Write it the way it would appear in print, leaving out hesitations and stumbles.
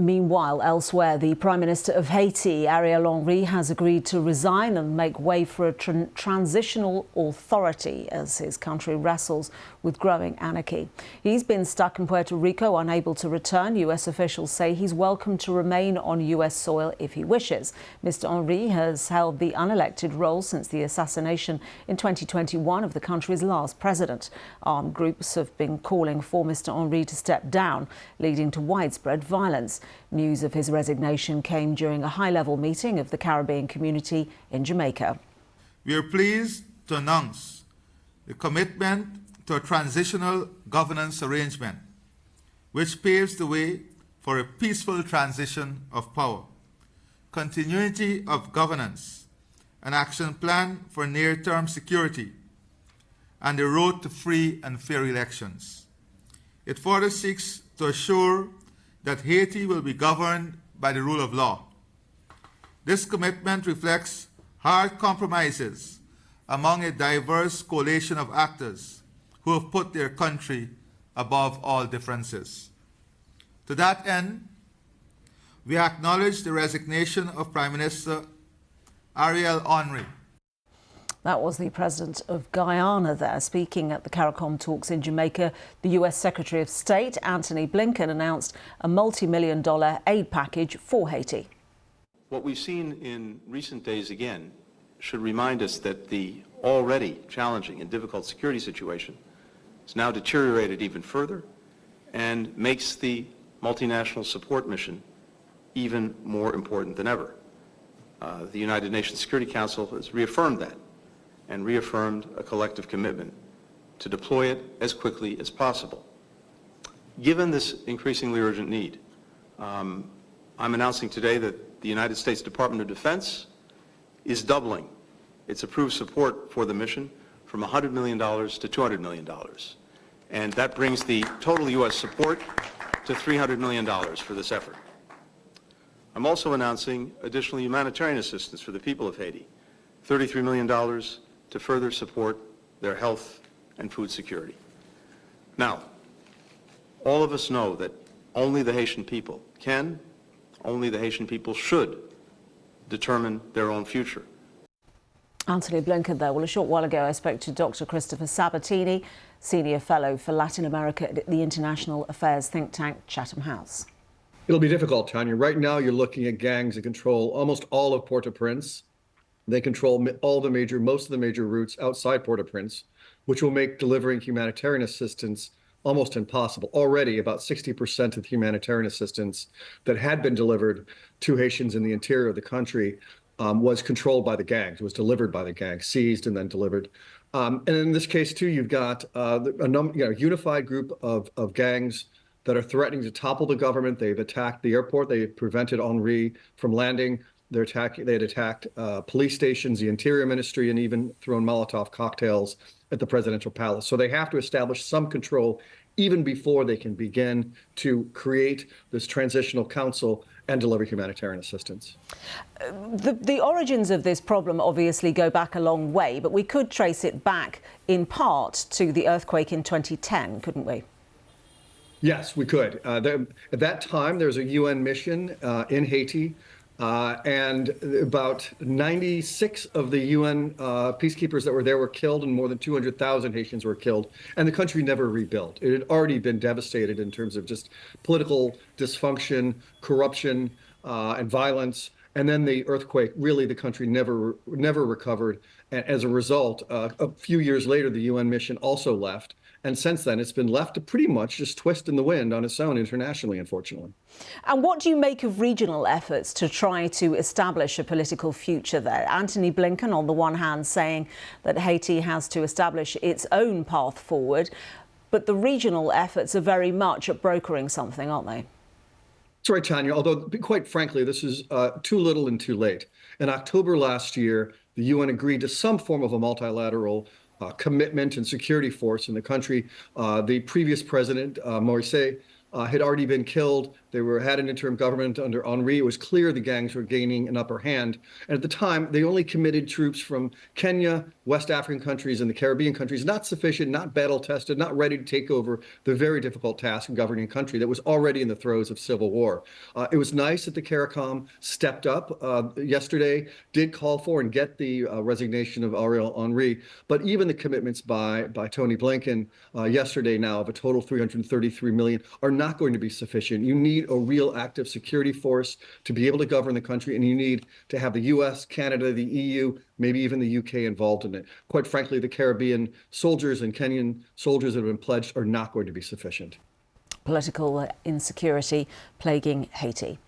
Meanwhile, elsewhere, the Prime Minister of Haiti, Ariel Henry, has agreed to resign and make way for a transitional authority as his country wrestles with growing anarchy. He's been stuck in Puerto Rico, unable to return. U.S. officials say he's welcome to remain on U.S. soil if he wishes. Mr. Henry has held the unelected role since the assassination in 2021 of the country's last president. Armed groups have been calling for Mr. Henry to step down, leading to widespread violence. News of his resignation came during a high-level meeting of the Caribbean community in Jamaica. We are pleased to announce the commitment to a transitional governance arrangement, which paves the way for a peaceful transition of power, continuity of governance, an action plan for near-term security, and the road to free and fair elections. It further seeks to assure that Haiti will be governed by the rule of law. This commitment reflects hard compromises among a diverse coalition of actors who have put their country above all differences. To that end, we acknowledge the resignation of Prime Minister Ariel Henry. That was the president of Guyana there, speaking at the CARICOM talks in Jamaica. The U.S. Secretary of State, Antony Blinken, announced a multi-million-dollar aid package for Haiti. What we've seen in recent days, again, should remind us that the already challenging and difficult security situation is now deteriorated even further and makes the multinational support mission even more important than ever. The United Nations Security Council has reaffirmed that and reaffirmed a collective commitment to deploy it as quickly as possible. Given this increasingly urgent need, I'm announcing today that the United States Department of Defense is doubling its approved support for the mission from $100 million to $200 million. And that brings the total U.S. support to $300 million for this effort. I'm also announcing additional humanitarian assistance for the people of Haiti, $33 million to further support their health and food security. Now, all of us know that only the Haitian people can, only the Haitian people should determine their own future. Antony Blinken there. Well, a short while ago, I spoke to Dr. Christopher Sabatini, Senior Fellow for Latin America at the International Affairs think tank Chatham House. It'll be difficult, Tanya. Right now, you're looking at gangs that control almost all of Port-au-Prince. They control most of the major routes outside Port-au-Prince, which will make delivering humanitarian assistance almost impossible. Already, about 60% of the humanitarian assistance that had been delivered to Haitians in the interior of the country was controlled by the gangs, was delivered by the gangs, seized and then delivered. And in this case, too, you've got a unified group of gangs that are threatening to topple the government. They've attacked the airport. They prevented Henry from landing. They had attacked police stations, the Interior Ministry, and even thrown Molotov cocktails at the presidential palace. So they have to establish some control even before they can begin to create this transitional council and deliver humanitarian assistance. The origins of this problem obviously go back a long way, but we could trace it back in part to the earthquake in 2010, couldn't we? Yes, we could. At that time, there was a UN mission in Haiti. And about 96 of the UN peacekeepers that were there were killed, and more than 200,000 Haitians were killed. And the country never rebuilt. It had already been devastated in terms of just political dysfunction, corruption, and violence. And then the earthquake, really, the country never recovered. And as a result, a few years later, the UN mission also left. And since then, it's been left to pretty much just twist in the wind on its own internationally, unfortunately. And what do you make of regional efforts to try to establish a political future there? Antony Blinken, on the one hand, saying that Haiti has to establish its own path forward, but the regional efforts are very much at brokering something, aren't they? That's right, Tanya, although quite frankly, this is too little and too late. In October last year, the UN agreed to some form of a multilateral commitment and security force in the country. The previous president, Morissette, had already been killed. They had an interim government under Henry. It was clear the gangs were gaining an upper hand. And at the time, they only committed troops from Kenya, West African countries, and the Caribbean countries, not sufficient, not battle-tested, not ready to take over the very difficult task of governing a country that was already in the throes of civil war. It was nice that the CARICOM stepped up yesterday, did call for and get the resignation of Ariel Henry, but even the commitments by Tony Blinken yesterday now of a total 333 million are not going to be sufficient. You need a real active security force to be able to govern the country, and you need to have the US, Canada, the EU, maybe even the UK involved in it. Quite frankly, the Caribbean soldiers and Kenyan soldiers that have been pledged are not going to be sufficient. Political insecurity plaguing Haiti.